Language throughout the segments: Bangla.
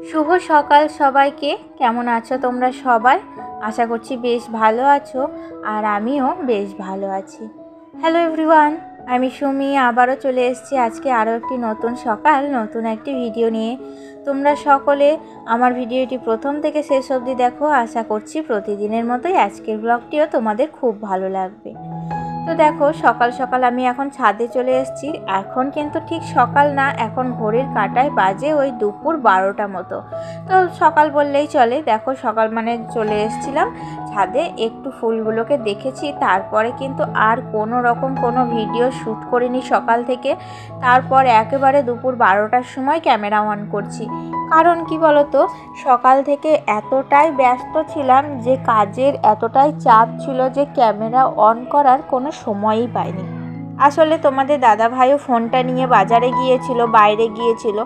শুভ সকাল সবাইকে। কেমন আছো তোমরা সবাই? আশা করছি বেশ ভালো আছো, আর আমিও বেশ ভালো আছি। হ্যালো এভরিওয়ান, আমি সুমি আবারও চলে এসেছি আজকে আরও একটি নতুন সকাল, নতুন একটি ভিডিও নিয়ে। তোমরা সকলে আমার ভিডিওটি প্রথম থেকে শেষ অবধি দেখো। আশা করছি প্রতিদিনের মতোই আজকের ব্লগটিও তোমাদের খুব ভালো লাগবে। তো দেখো, সকাল সকাল আমি এখন ছাদে চলে এসেছি। এখন কিন্তু ঠিক সকাল না, এখন ঘড়ির কাঁটায় বাজে ওই দুপুর 12টা মতো। তো সকাল বললেই চলে। দেখো, সকাল মানে চলে এসেছিলাম ছাদে, একটু ফুলগুলোকে দেখেছি, তারপরে কিন্তু আর কোনো রকম কোনো ভিডিও শ্যুট করিনি সকাল থেকে। তারপর একেবারে দুপুর 12টার সময় ক্যামেরা অন করছি। কারণ কি বলতো, সকাল থেকে এতটাই ব্যস্ত ছিলাম যে কাজের এতটাই চাপ ছিল যে ক্যামেরা অন করার কোনো সময়ই পাইনি। আসলে তোমাদের দাদা ভাইও ফোনটা নিয়ে বাজারে গিয়েছিল, বাইরে গিয়েছিল।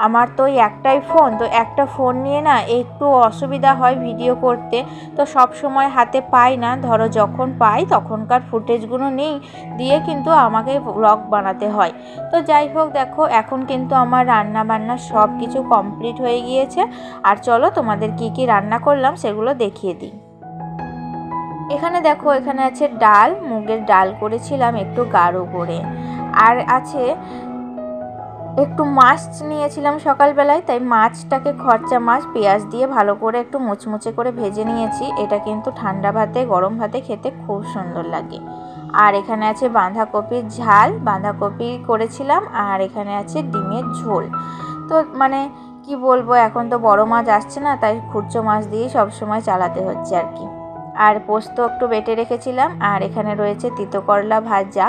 আমার তো ওই একটাই ফোন, তো একটা ফোন নিয়ে না একটু অসুবিধা হয় ভিডিও করতে। তো সব সময় হাতে পাই না, ধরো যখন পাই তখনকার ফুটেজগুলো নেই দিয়ে কিন্তু আমাকে ব্লগ বানাতে হয়। তো যাই হোক, দেখো এখন কিন্তু আমার রান্না বান্না সব কিছু কমপ্লিট হয়ে গিয়েছে। আর চলো তোমাদের কি কি রান্না করলাম সেগুলো দেখিয়ে দিই। এখানে দেখো, এখানে আছে ডাল, মুগের ডাল করেছিলাম একটু গাঢ় করে। আর আছে একটু মাছ নিয়েছিলাম সকালবেলায়, তাই মাছটাকে খরচা মাছ পেঁয়াজ দিয়ে ভালো করে একটু মুচমুচে করে ভেজে নিয়েছি। এটা কিন্তু ঠান্ডা ভাতে গরম ভাতে খেতে খুব সুন্দর লাগে। আর এখানে আছে বাঁধাকপির ঝাল, বাঁধাকপি করেছিলাম। আর এখানে আছে ডিমের ঝোল। তো মানে কি বলবো, এখন তো বড় মাছ আসছে না, তাই খুচরো মাছ দিয়েই সবসময় চালাতে হচ্ছে আর কি। আর পোস্ত একটু বেটে রেখেছিলাম। আর এখানে রয়েছে তিতো করলা ভাজা,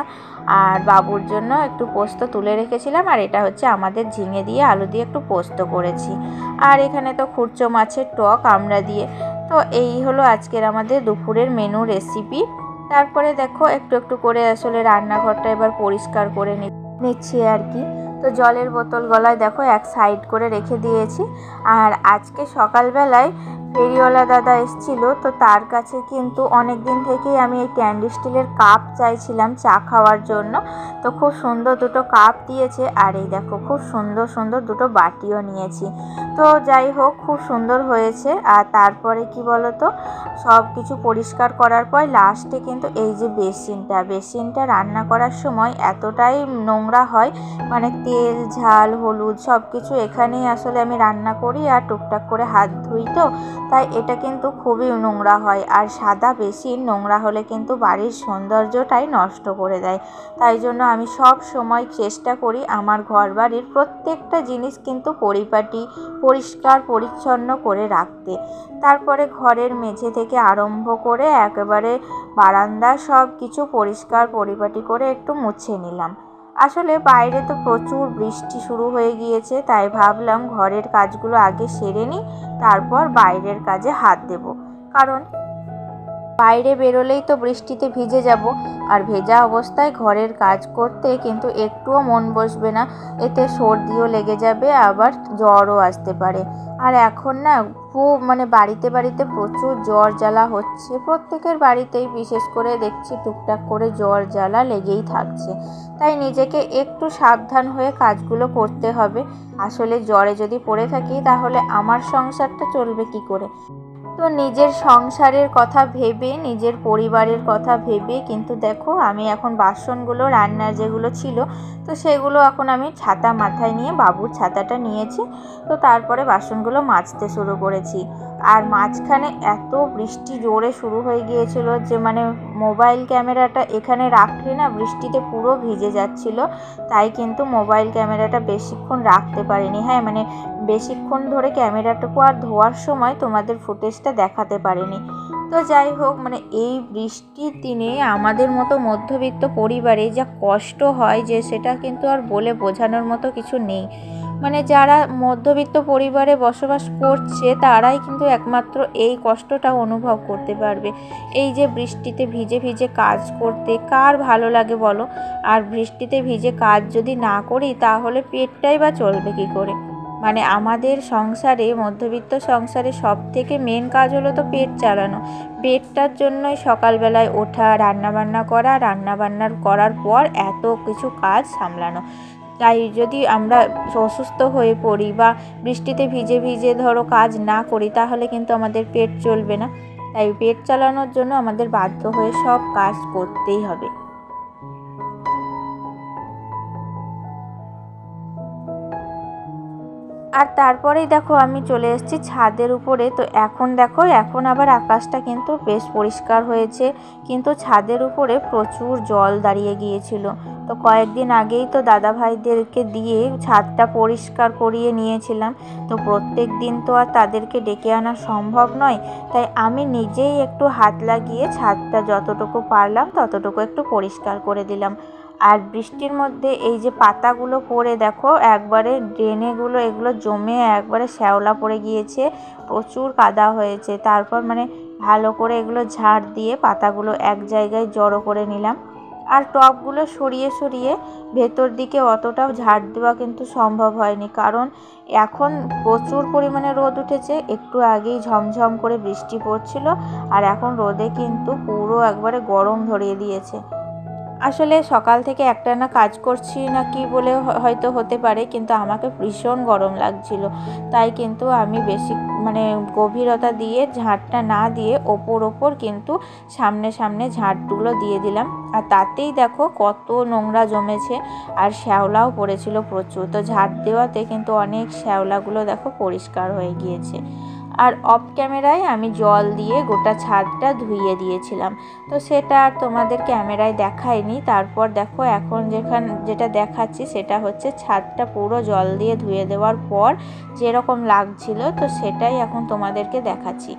আর বাবুর জন্য একটু পোস্ত তুলে রেখেছিলাম। আর এটা হচ্ছে আমাদের ঝিঙে দিয়ে আলু দিয়ে একটু পোস্ত করেছি। আর এখানে তো খুচরো মাছের টক আমড়া দিয়ে। তো এই হলো আজকের আমাদের দুপুরের মেনু রেসিপি। তারপরে দেখো, একটু একটু করে আসলে রান্নাঘরটা এবার পরিষ্কার করে নিচ্ছি আর কি। তো জলের বোতল গলায় দেখো এক সাইড করে রেখে দিয়েছি। আর আজকে সকালবেলায় ফেরিওয়ালা দাদা এসেছিল, তো তার কাছে কিন্তু অনেক দিন থেকেই আমি এই ক্যান্ডি স্টিলের কাপ চাইছিলাম চা খাওয়ার জন্য। তো খুব সুন্দর দুটো কাপ দিয়েছে। আর এই দেখো, খুব সুন্দর সুন্দর দুটো বাটিও নিয়েছি। তো যাই হোক, খুব সুন্দর হয়েছে। আর তারপরে কি বলতো, সব কিছু পরিষ্কার করার পর লাস্টে কিন্তু এই যে বেসিনটা রান্না করার সময় এতটাই নোংরা হয়, মানে তেল ঝাল হলুদ সব কিছু এখানেই আসলে আমি রান্না করি আর টুকটাক করে হাত ধুই, তো তাই এটা কিন্তু খুবই নোংরা হয়। আর সাদা বেসিন নোংরা হলে কিন্তু বাড়ির সৌন্দর্যটাই নষ্ট করে দেয়। তাই জন্য আমি সব সময় চেষ্টা করি আমার ঘর বাড়ির প্রত্যেকটা জিনিস কিন্তু পরিপাটি পরিষ্কার পরিচ্ছন্ন করে রাখতে। তারপরে ঘরের মেঝে থেকে আরম্ভ করে একেবারে বারান্দা সব কিছু পরিষ্কার পরিপাটি করে একটু মুছে নিলাম। আসলে বাইরে তো প্রচুর বৃষ্টি শুরু হয়ে গিয়েছে, তাই ভাবলাম ঘরের কাজগুলো আগে সেরে নিই, তারপর বাইরের কাজে হাত দেব। কারণ বাইরে বেরোলেই তো বৃষ্টিতে ভিজে যাব, আর ভেজা অবস্থায় ঘরের কাজ করতে কিন্তু একটুও মন বসবে না। এতে সর্দিও লেগে যাবে, আবার জ্বরও আসতে পারে। আর এখন না খুব বাড়িতে বাড়িতে প্রচুর জ্বর জ্বালা হচ্ছে, প্রত্যেকের বাড়িতেই বিশেষ করে দেখছি টুকটাক করে জ্বর জ্বালা লেগেই থাকছে। তাই নিজেকে একটু সাবধান হয়ে কাজগুলো করতে হবে। আসলে জ্বরে যদি পড়ে থাকি তাহলে আমার সংসারটা চলবে কি করে? তো নিজের সংসারের কথা ভেবে, নিজের পরিবারের কথা ভেবে কিন্তু দেখো, আমি এখন বাসনগুলো রান্নার যেগুলো ছিল তো সেগুলো এখন আমি ছাতা মাথায় নিয়ে, বাবুর ছাতাটা নিয়েছি, তো তারপরে বাসনগুলো মাজতে শুরু করেছি। আর মাঝখানে এত বৃষ্টি জোরে শুরু হয়ে গিয়েছিল যে মোবাইল ক্যামেরাটা এখানে রাখলে না বৃষ্টিতে পুরো ভিজে যাচ্ছিল। তাই কিন্তু মোবাইল ক্যামেরাটা বেশিক্ষণ রাখতে পারিনি। হ্যাঁ, বেশিক্ষণ ধরে ক্যামেরাটুকু আর ধোয়ার সময় তোমাদের ফুটেজটা দেখাতে পারিনি। তো যাই হোক, এই বৃষ্টির দিনে আমাদের মতো মধ্যবিত্ত পরিবারে যা কষ্ট হয় যে সেটা কিন্তু আর বলে বোঝানোর মতো কিছু নেই। যারা মধ্যবিত্ত পরিবারে বসবাস করছে তারাই কিন্তু একমাত্র এই কষ্টটা অনুভব করতে পারবে। এই যে বৃষ্টিতে ভিজে ভিজে কাজ করতে কার ভালো লাগে বলো? আর বৃষ্টিতে ভিজে কাজ যদি না করি তাহলে পেটটাই বা চলবে কী করে? আমাদের সংসারে, মধ্যবিত্ত সংসারে সবথেকে মেন কাজ হলো তো পেট চালানো। পেটটার জন্যই সকালবেলায় ওঠা, রান্নাবান্না করা, রান্নাবান্নার করার পর এত কিছু কাজ সামলানো। তাই যদি আমরা অসুস্থ হয়ে পড়ি বা বৃষ্টিতে ভিজে ভিজে ধরো কাজ না করি তাহলে কিন্তু আমাদের পেট চলবে না। তাই পেট চালানোর জন্য আমাদের বাধ্য হয়ে সব কাজ করতেই হবে। আর তারপরেই দেখো আমি চলে এসেছি ছাদের উপরে। তো এখন দেখো এখন আবার আকাশটা কিন্তু বেশ পরিষ্কার হয়েছে, কিন্তু ছাদের উপরে প্রচুর জল দাঁড়িয়ে গিয়েছিল। তো কয়েকদিন আগেই তো দাদা ভাইদেরকে দিয়ে ছাদটা পরিষ্কার করিয়ে নিয়েছিলাম। তো প্রত্যেক দিন তো আর তাদেরকে ডেকে আনা সম্ভব নয়, তাই আমি নিজেই একটু হাত লাগিয়ে ছাদটা যতটুকু পারলাম ততটুকু একটু পরিষ্কার করে দিলাম। আর বৃষ্টির মধ্যে এই যে পাতাগুলো পড়ে দেখো একবারে ড্রেনেগুলো এগুলো জমে একবারে শ্যাওলা পড়ে গিয়েছে, প্রচুর কাদা হয়েছে। তারপর ভালো করে এগুলো ঝাড় দিয়ে পাতাগুলো এক জায়গায় জড়ো করে নিলাম। আর টবগুলো সরিয়ে সরিয়ে ভেতর দিকে অতটাও ঝাড় দেওয়া কিন্তু সম্ভব হয়নি, কারণ এখন প্রচুর পরিমাণে রোদ উঠেছে। একটু আগেই ঝমঝম করে বৃষ্টি পড়ছিল, আর এখন রোদে কিন্তু পুরো একবারে গরম ধরিয়ে দিয়েছে। আসলে সকাল থেকে একটানা কাজ করছি না কি বলে হয়তো হতে পারে, কিন্তু আমাকে ভীষণ গরম লাগছিল। তাই কিন্তু আমি বেশি গভীরতা দিয়ে ঝাঁটটা না দিয়ে ওপর কিন্তু সামনে সামনে ঝাঁটগুলো দিয়ে দিলাম। আর তাতেই দেখো কত নোংরা জমেছে, আর শ্যাওলাও পড়েছিল প্রচুর। তো ঝাঁট দেওয়াতে কিন্তু অনেক শ্যাওলাগুলো দেখো পরিষ্কার হয়ে গিয়েছে। আর অফ ক্যামেরায় আমি জল দিয়ে গোটা ছাদটা ধুইয়ে দিয়েছিলাম, তো সেটা আর তোমাদের ক্যামেরায় দেখাইনি। তারপর দেখো এখন যেটা দেখাচ্ছি সেটা হচ্ছে ছাদটা পুরো জল দিয়ে ধুয়ে দেওয়ার পর যেরকম লাগছিল, তো সেটাই এখন তোমাদেরকে দেখাচ্ছি।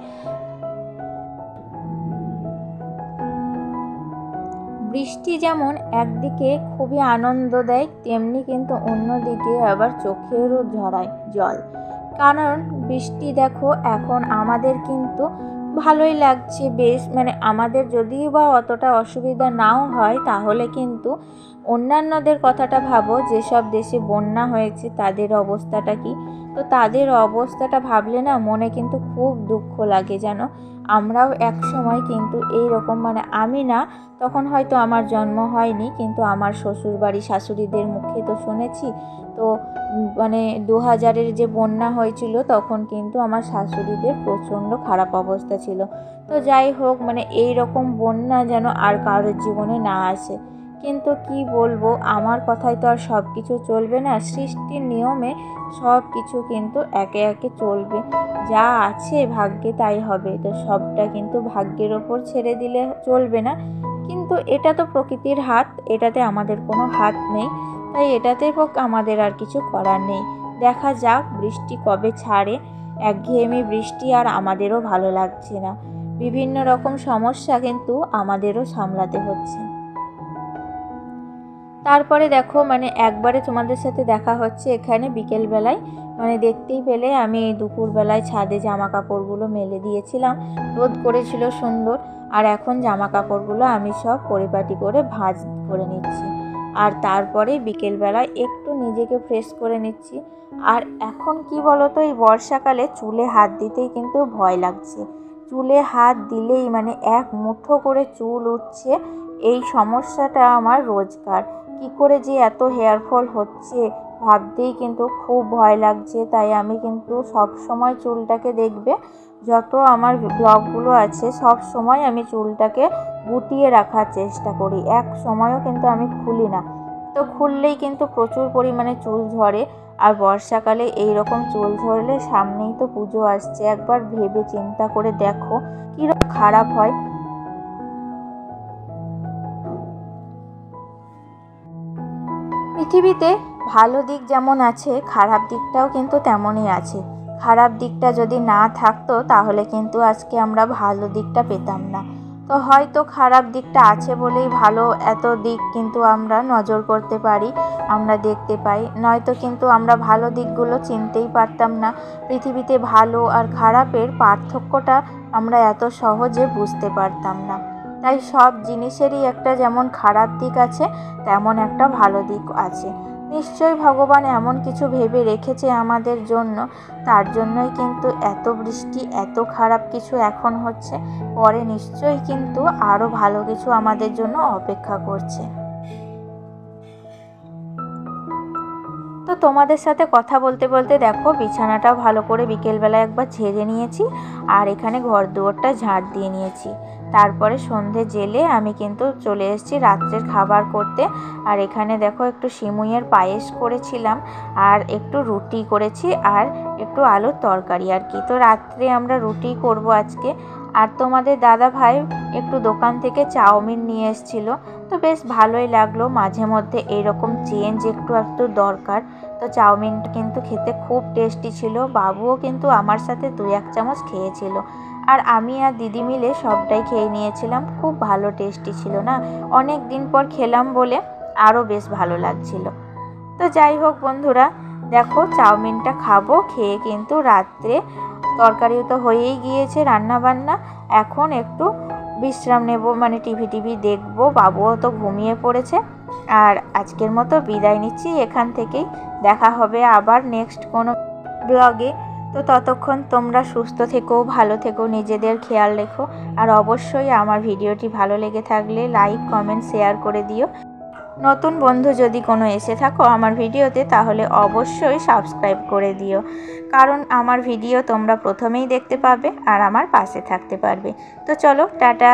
বৃষ্টি যেমন একদিকে খুবই আনন্দ দেয়, তেমনি কিন্তু অন্যদিকে আবার চোখেরও ঝরায় জল। কারণ বৃষ্টি দেখো এখন আমাদের কিন্তু ভালোই লাগছে বেশ, আমাদের যদিও বা অতটা অসুবিধা নাও হয়, তাহলে কিন্তু অন্যান্যদের কথাটা ভাবো, যেসব দেশে বন্যা হয়েছে তাদের অবস্থাটা কি। তো তাদের অবস্থাটা ভাবলে না মনে কিন্তু খুব দুঃখ লাগে যেন। আমরাও এক সময় কিন্তু এইরকম আমি না, তখন হয়তো আমার জন্ম হয়নি, কিন্তু আমার শ্বশুরবাড়ি শাশুড়িদের মুখে তো শুনেছি। তো 2000-এর যে বন্যা হয়েছিল তখন কিন্তু আমার শাশুড়িদের প্রচণ্ড খারাপ অবস্থা ছিল। তো যাই হোক এই রকম বন্যা যেন আর কারোর জীবনে না আসে। কিন্তু কি বলবো, আমার কথাই তো আর সব কিছু চলবে না। সৃষ্টির নিয়মে সব কিছু কিন্তু একে একে চলবে, যা আছে ভাগ্যে তাই হবে। তো সবটা কিন্তু ভাগ্যের ওপর ছেড়ে দিলে চলবে না, কিন্তু এটা তো প্রকৃতির হাত, এটাতে আমাদের কোনো হাত নেই। তাই এটাতে আমাদের আর কিছু করার নেই। দেখা যাক বৃষ্টি কবে ছাড়ে। একঘেয়েমি বৃষ্টি আর আমাদেরও ভালো লাগছে না। বিভিন্ন রকম সমস্যা কিন্তু আমাদেরও সামলাতে হচ্ছে। তারপরে দেখো একবারে তোমাদের সাথে দেখা হচ্ছে এখানে বিকেলবেলায়। দেখতেই পেলে আমি দুপুরবেলায় ছাদে জামা কাপড়গুলো মেলে দিয়েছিলাম, রোদ করেছিল সুন্দর। আর এখন জামা কাপড়গুলো আমি সব পরিপাটি করে ভাঁজ করে নিচ্ছি। আর তারপরে বিকেলবেলায় একটু নিজেকে ফ্রেশ করে নিচ্ছি। আর এখন কি বলতো, এই বর্ষাকালে চুলে হাত দিতেই কিন্তু ভয় লাগছে। চুলে হাত দিলেই এক মুঠো করে চুল উঠছে। এই সমস্যাটা আমার রোজকার। কি করে যে এত হেয়ার ফল হচ্ছে ভাবতেই কিন্তু খুব ভয় লাগছে। তাই আমি কিন্তু সব সময় চুলটাকে দেখবে, যত আমার ব্লগগুলো আছে সব সময় আমি চুলটাকে গুটিয়ে রাখার চেষ্টা করি, এক সময়ও কিন্তু আমি খুলি না। তো খুললেই কিন্তু প্রচুর পরিমাণে চুল ঝরে। আর বর্ষাকালে এই রকম চুল ঝরলে, সামনেই তো পুজো আসছে, একবার ভেবে চিন্তা করে দেখো কীরকম খারাপ হয়। পৃথিবীতে ভালো দিক যেমন আছে, খারাপ দিকটাও কিন্তু তেমনই আছে। খারাপ দিকটা যদি না থাকতো তাহলে কিন্তু আজকে আমরা ভালো দিকটা পেতাম না। তো হয়তো খারাপ দিকটা আছে বলেই ভালো এত দিক কিন্তু আমরা নজর করতে পারি, আমরা দেখতে পাই। নয়তো কিন্তু আমরা ভালো দিকগুলো চিনতেই পারতাম না। পৃথিবীতে ভালো আর খারাপের পার্থক্যটা আমরা এত সহজে বুঝতে পারতাম না। তাই সব জিনিসেরই একটা যেমন খারাপ দিক আছে, তেমন একটা ভালো দিক আছে। নিশ্চয়ই ভগবান এমন কিছু ভেবে রেখেছে আমাদের জন্য, তার জন্যই কিন্তু এত বৃষ্টি, এত খারাপ কিছু এখন হচ্ছে। পরে নিশ্চয়ই কিন্তু আরও ভালো কিছু আমাদের জন্য অপেক্ষা করছে। তোমাদের সাথে কথা বলতে বলতে দেখো বিছানাটা ভালো করে বিকেলবেলা একবার ঝেড়ে নিয়েছি আর এখানে ঘর দুয়ারটা ঝাড় দিয়ে নিয়েছি। তারপরে সন্ধে জেলে আমি কিন্তু চলে এসেছি রাত্রের খাবার করতে। আর এখানে দেখো একটু সিমুইয়ের পায়েস করেছিলাম আর একটু রুটি করেছি আর একটু আলুর তরকারি আর কি। তো রাত্রে আমরা রুটি করব আজকে। আর তোমাদের দাদা ভাই একটু দোকান থেকে চাউমিন নিয়ে এসেছিল, তো বেশ ভালোই লাগলো। মাঝে মধ্যে এইরকম চেঞ্জ একটু দরকার। তো চাউমিনটা কিন্তু খেতে খুব টেস্টি ছিল। বাবুও কিন্তু আমার সাথে 2-1 চামচ খেয়েছিল আর আমি আর দিদি মিলে সবটাই খেয়ে নিয়েছিলাম। খুব ভালো টেস্টি ছিল না, অনেক দিন পর খেলাম বলে আরও বেশ ভালো লাগছিল। তো যাই হোক বন্ধুরা, দেখো চাউমিনটা খাবো, খেয়ে কিন্তু রাত্রে তরকারিও তো হয়েই গিয়েছে রান্নাবান্না। এখন একটু বিশ্রাম নেব, মানে টিভি দেখবো। বাবুও তো ঘুমিয়ে পড়েছে। আর আজকের মতো বিদায় নিচ্ছি এখান থেকেই। দেখা হবে আবার নেক্সট কোনো ব্লগে। তো ততক্ষণ তোমরা সুস্থ থেকো, ভালো থেকো, নিজেদের খেয়াল রেখো। আর অবশ্যই আমার ভিডিওটি ভালো লেগে থাকলে লাইক, কমেন্ট, শেয়ার করে দিও। নতুন বন্ধু যদি কোনো এসে থাকো আমার ভিডিওতে, তাহলে অবশ্যই সাবস্ক্রাইব করে দিও, কারণ আমার ভিডিও তোমরা প্রথমেই দেখতে পাবে আর আমার পাশে থাকতে পারবে। তো চলো, টাটা।